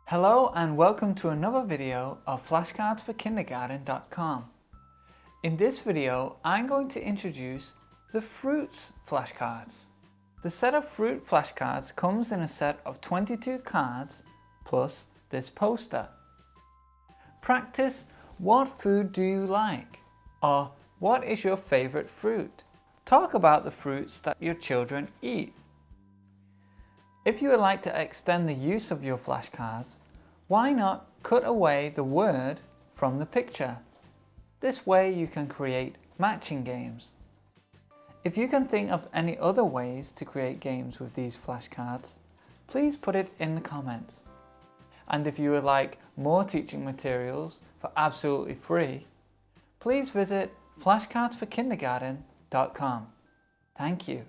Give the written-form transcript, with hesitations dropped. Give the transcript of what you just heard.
Hello and welcome to another video of flashcardsforkindergarten.com. In this video, I'm going to introduce the fruits flashcards. The set of fruit flashcards comes in a set of 22 cards plus this poster. Practice what food do you like? Or what is your favorite fruit? Talk about the fruits that your children eat. If you would like to extend the use of your flashcards, why not cut away the word from the picture? This way you can create matching games. If you can think of any other ways to create games with these flashcards, please put it in the comments. And if you would like more teaching materials for absolutely free, please visit flashcardsforkindergarten.com. Thank you.